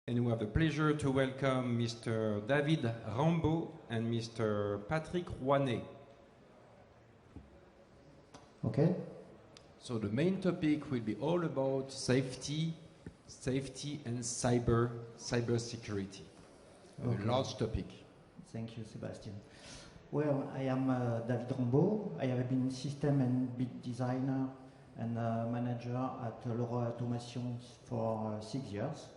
And we have the pleasure to welcome Mr. David Rambaud and Mr. Patrick Rouanet. Okay. So the main topic will be all about safety and cybersecurity. Okay. A large topic. Thank you, Sebastian. Well, I am David Rambaud. I have been system and bit designer and manager at Leroy Automation for 6 years.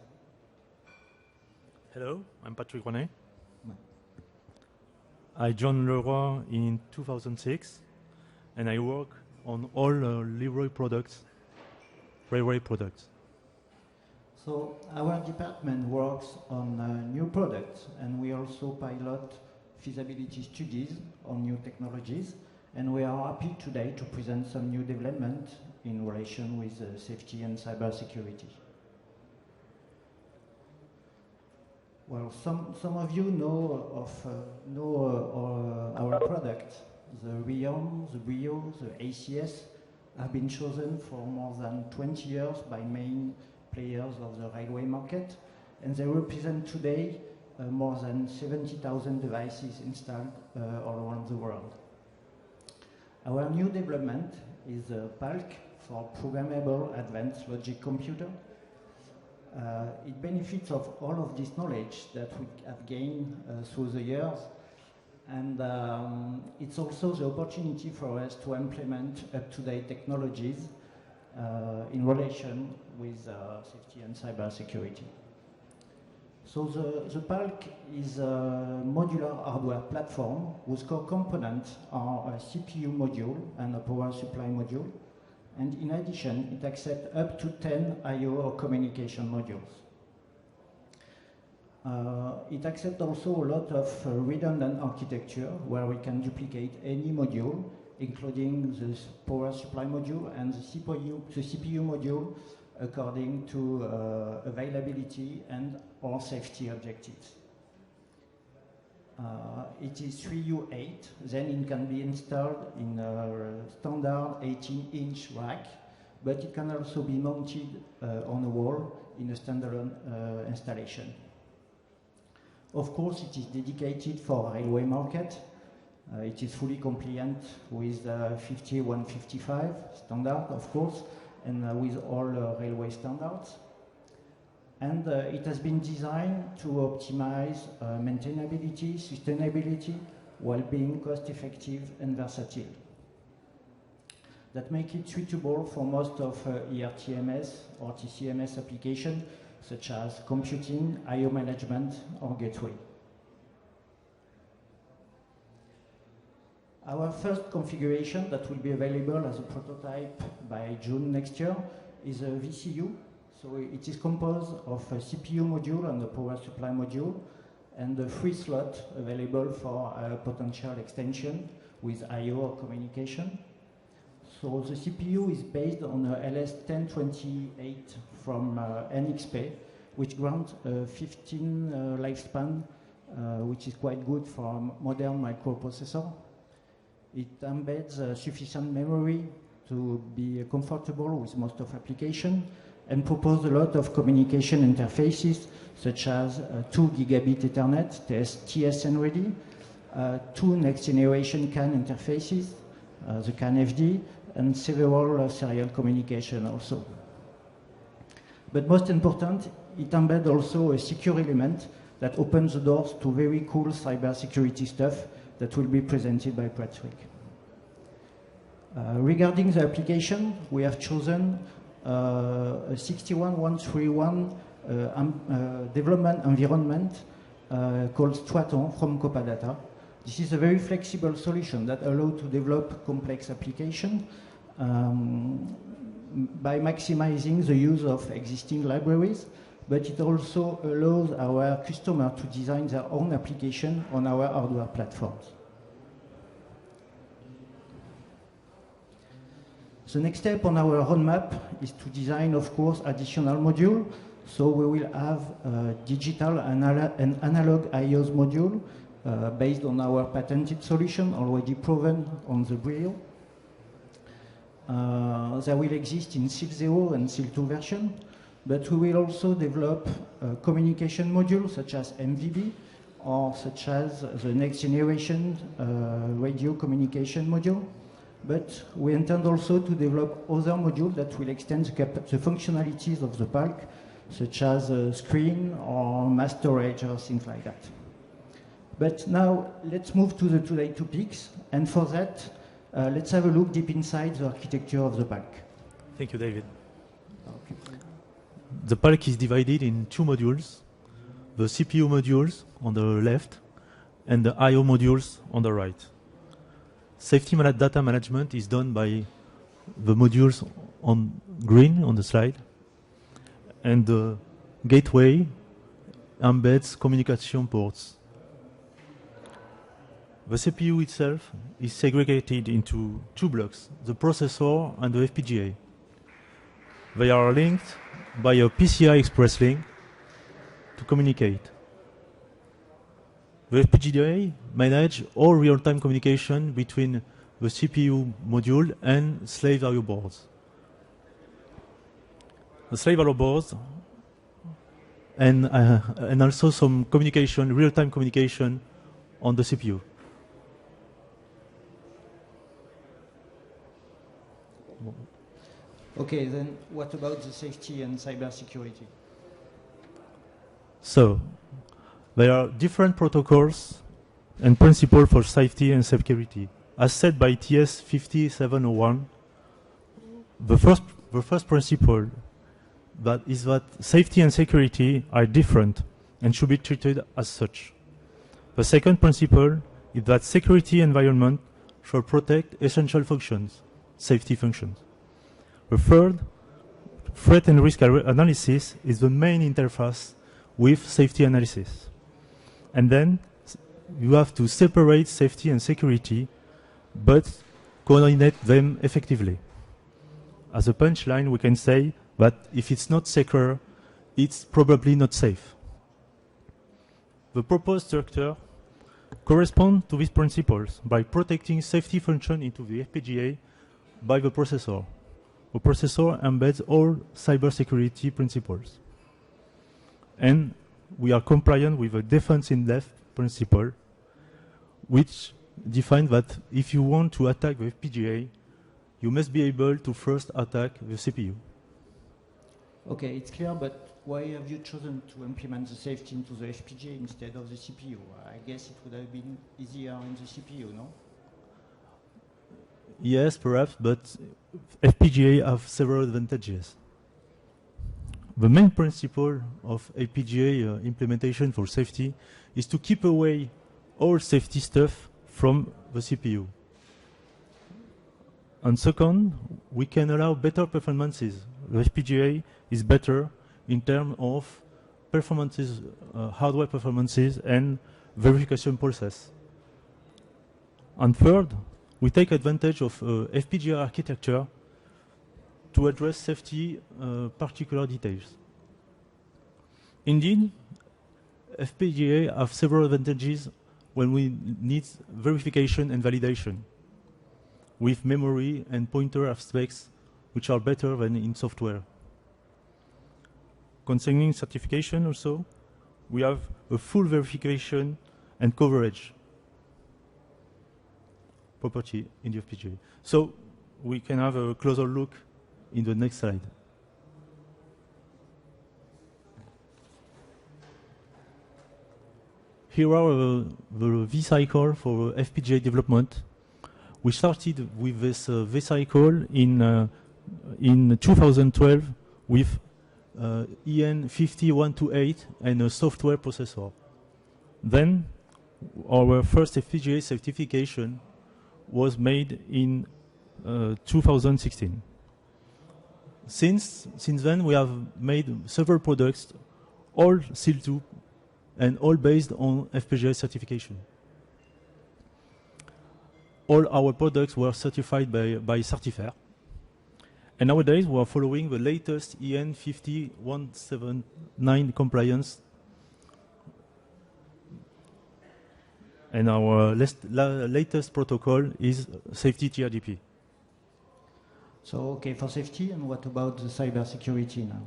Hello, I'm Patrick Rouanet. I joined Leroy in 2006 and I work on all Leroy products, railway products. So our department works on new products, and we also pilot feasibility studies on new technologies, and we are happy today to present some new development in relation with safety and cybersecurity. Well, some of you know our product. The Rion, the Brio, the ACS have been chosen for more than 20 years by main players of the railway market, and they represent today more than 70,000 devices installed all around the world. Our new development is a PALC for Programmable Advanced Logic Computer. It benefits of all of this knowledge that we have gained through the years, and it's also the opportunity for us to implement up-to-date technologies in relation with safety and cybersecurity. So the PALC is a modular hardware platform whose core components are a CPU module and a power supply module. And in addition, it accepts up to 10 I/O or communication modules. It accepts also a lot of redundant architecture where we can duplicate any module, including the power supply module and the CPU module according to availability and or safety objectives. It is 3U8, then it can be installed in a standard 18-inch rack, but it can also be mounted on a wall in a standalone installation. Of course, it is dedicated for railway market. It is fully compliant with 50155 standard, of course, and with all railway standards. And it has been designed to optimize maintainability, sustainability, while being cost-effective and versatile. That makes it suitable for most of ERTMS or TCMS applications, such as computing, I/O management, or gateway. Our first configuration that will be available as a prototype by June next year is a VCU. So it is composed of a CPU module and a power supply module, and a free slot available for a potential extension with I/O or communication. So the CPU is based on a LS1028 from NXP, which grants a 15 lifespan, which is quite good for a modern microprocessor. It embeds sufficient memory to be comfortable with most of applications, and propose a lot of communication interfaces, such as 2 gigabit Ethernet, TSN ready, 2 next generation CAN interfaces, the CAN FD, and several serial communication also. But most important, it embeds also a secure element that opens the doors to very cool cybersecurity stuff that will be presented by Patrick. Regarding the application, we have chosen a 61131 development environment called Straton from Copadata. This is a very flexible solution that allows to develop complex applications by maximizing the use of existing libraries, but it also allows our customer to design their own application on our hardware platforms. The next step on our roadmap is to design, of course, additional modules. So we will have a digital and analog I/Os module based on our patented solution already proven on the Brio. They will exist in SIL 0 and SIL 2 version. But we will also develop communication modules such as MVB or such as the next generation radio communication module. But we intend also to develop other modules that will extend the functionalities of the PALC, such as a screen or mass storage or things like that. But now let's move to the today's topics, and for that, let's have a look deep inside the architecture of the PALC. Thank you, David. Okay. The PALC is divided in two modules, the CPU modules on the left and the I/O modules on the right. Safety data management is done by the modules on green on the slide, and the gateway embeds communication ports. The CPU itself is segregated into two blocks, the processor and the FPGA. They are linked by a PCI Express link to communicate. The FPGA manages all real-time communication between the CPU module and slave I/O boards. The slave I/O boards and also some communication, real-time communication on the CPU. Okay, then what about the safety and cybersecurity? So, there are different protocols and principles for safety and security. As said by TS 5701, the first principle is that safety and security are different and should be treated as such. The second principle is that security environment should protect essential functions, safety functions. The third, threat and risk analysis is the main interface with safety analysis. And then you have to separate safety and security, but coordinate them effectively. As a punchline, we can say that if it's not secure, it's probably not safe. The proposed structure corresponds to these principles by protecting safety function into the FPGA by the processor. The processor embeds all cybersecurity principles. And we are compliant with the defense in depth principle, which defines that if you want to attack the FPGA, you must be able to first attack the CPU. Okay, it's clear, but why have you chosen to implement the safety into the FPGA instead of the CPU? I guess it would have been easier in the CPU, no? Yes, perhaps, but FPGA have several advantages. The main principle of FPGA implementation for safety is to keep away all safety stuff from the CPU. And second, we can allow better performances. The FPGA is better in terms of performances, hardware performances and verification process. And third, we take advantage of FPGA architecture to address safety particular details. Indeed, FPGA have several advantages when we need verification and validation with memory and pointer aspects which are better than in software. Concerning certification also, we have a full verification and coverage property in the FPGA. So we can have a closer look in the next slide. Here are the V-cycle for FPGA development. We started with this V-cycle in 2012 with EN50128 and a software processor. Then our first FPGA certification was made in 2016. Since then, we have made several products, all SIL 2, and all based on FPGA certification. All our products were certified by Certifair. And nowadays, we are following the latest EN50179 compliance. And our latest protocol is safety TRDP. So, okay, for safety, and what about the cybersecurity now?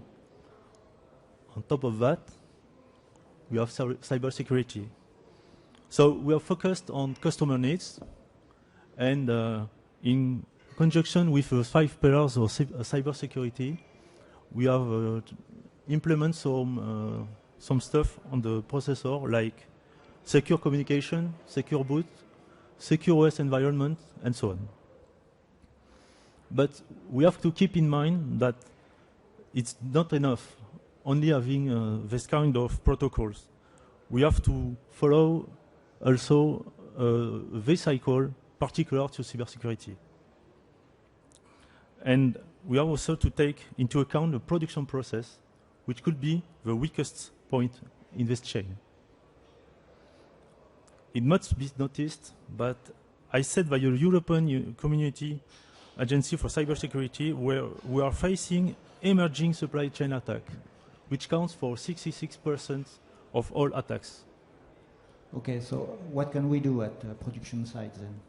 on top of that, we have cybersecurity. So we are focused on customer needs, and in conjunction with 5 pillars of cybersecurity, we have implement some stuff on the processor, like secure communication, secure boot, secure OS environment, and so on. But we have to keep in mind that it's not enough only having this kind of protocols. We have to follow also this cycle particular to cybersecurity. And we have also to take into account the production process, which could be the weakest point in this chain. It must be noticed, but I said by the European Community Agency for Cybersecurity, where we are facing emerging supply chain attack, which counts for 66% of all attacks. Okay, so what can we do at the production side then?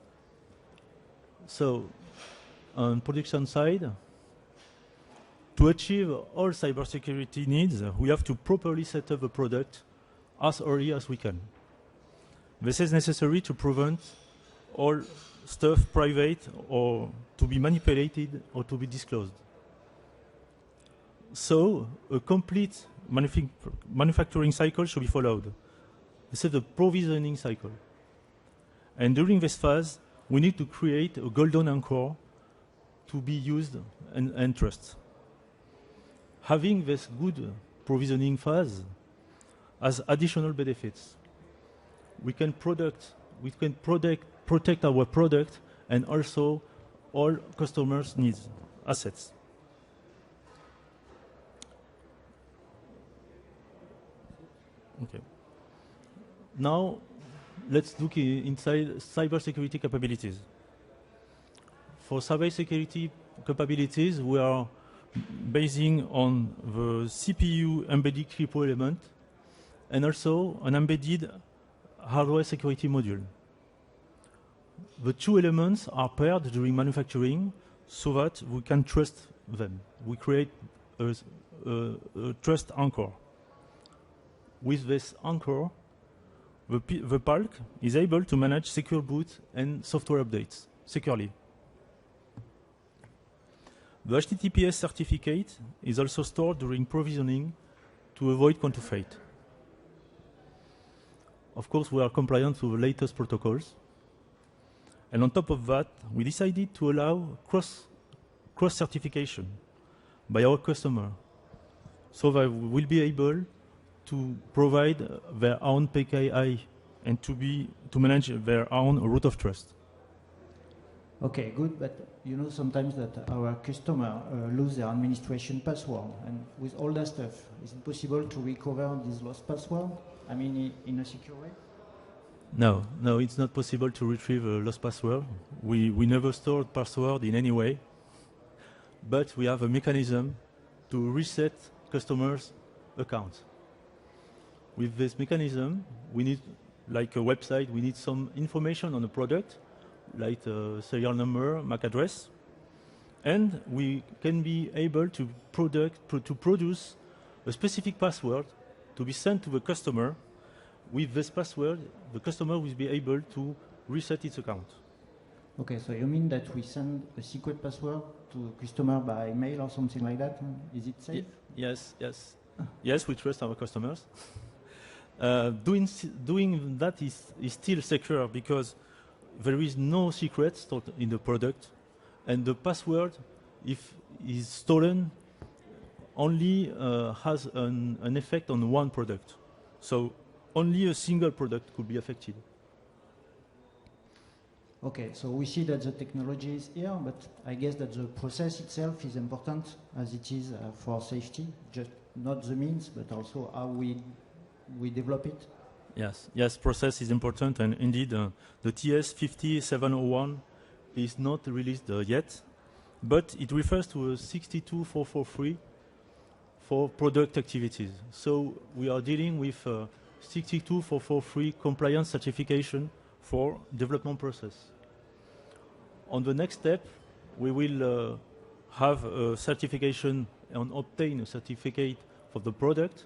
So, on production side, to achieve all cybersecurity needs, we have to properly set up the product as early as we can. This is necessary to prevent all stuff private or to be manipulated or to be disclosed. So, a complete manufacturing cycle should be followed. This is the provisioning cycle. And during this phase, we need to create a golden anchor to be used and trust. Having this good provisioning phase has additional benefits. We can protect our product and also all customers' needs, assets. Okay. Now, let's look inside cybersecurity capabilities. For cybersecurity capabilities, we are basing on the CPU embedded crypto element and also an embedded hardware security module. The two elements are paired during manufacturing so that we can trust them. We create a trust anchor. With this anchor, the PALC is able to manage secure boot and software updates securely. The HTTPS certificate is also stored during provisioning to avoid counterfeit. Of course, we are compliant with the latest protocols. And on top of that, we decided to allow cross-certification by our customer so that we will be able to provide their own PKI and to manage their own root of trust. Okay, good, but you know sometimes that our customer lose their administration password, and with all that stuff, is it possible to recover this lost password? I mean, in a secure way? No, it's not possible to retrieve a lost password. We never store password in any way, but we have a mechanism to reset customers' accounts. With this mechanism, we need, like a website, we need some information on the product, like serial number, MAC address, and we can be able to produce a specific password to be sent to the customer. With this password, the customer will be able to reset its account. Okay, so you mean that we send a secret password to a customer by mail or something like that? Is it safe? Yes. Yes, we trust our customers. Doing that is still secure because there is no secret stored in the product, and the password, if is stolen, only has an effect on one product. So only a single product could be affected. Okay, so we see that the technology is here, but I guess that the process itself is important as it is for safety, just not the means, but also how we develop it. Yes, process is important, and indeed the TS 50701 is not released yet, but it refers to a 62443 for product activities. So we are dealing with 62443 compliance certification for development process. On the next step, we will have a certification and obtain a certificate for the product,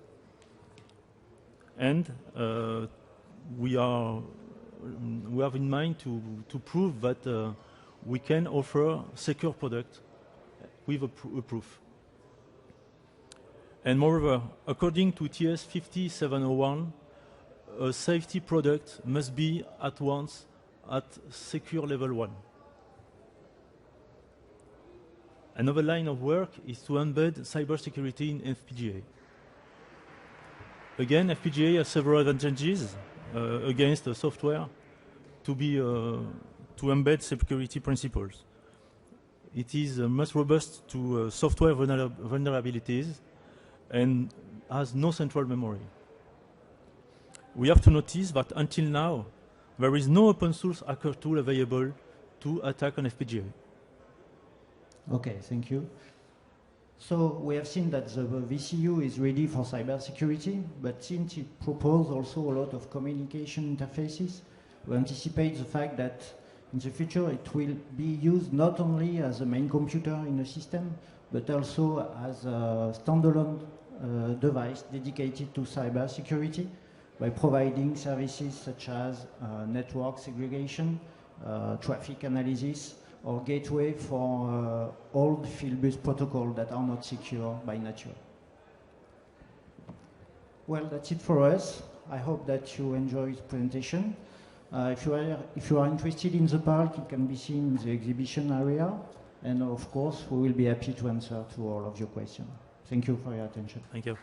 and we have in mind to prove that we can offer secure product with a proof. And moreover, according to TS 50701, a safety product must be at once at secure level 1. Another line of work is to embed cybersecurity in FPGA. Again, FPGA has several advantages against the software to embed security principles. It is most robust to software vulnerabilities and has no central memory. We have to notice that until now, there is no open source hacker tool available to attack an FPGA. Okay, thank you. So we have seen that the VCU is ready for cybersecurity, but since it proposes also a lot of communication interfaces, we anticipate the fact that in the future it will be used not only as a main computer in a system, but also as a standalone device dedicated to cybersecurity by providing services such as network segregation, traffic analysis, or gateway for old field-based protocols that are not secure by nature. Well, that's it for us. I hope that you enjoy this presentation. If you are interested in the park, it can be seen in the exhibition area. And of course, we will be happy to answer to all of your questions. Thank you for your attention. Thank you.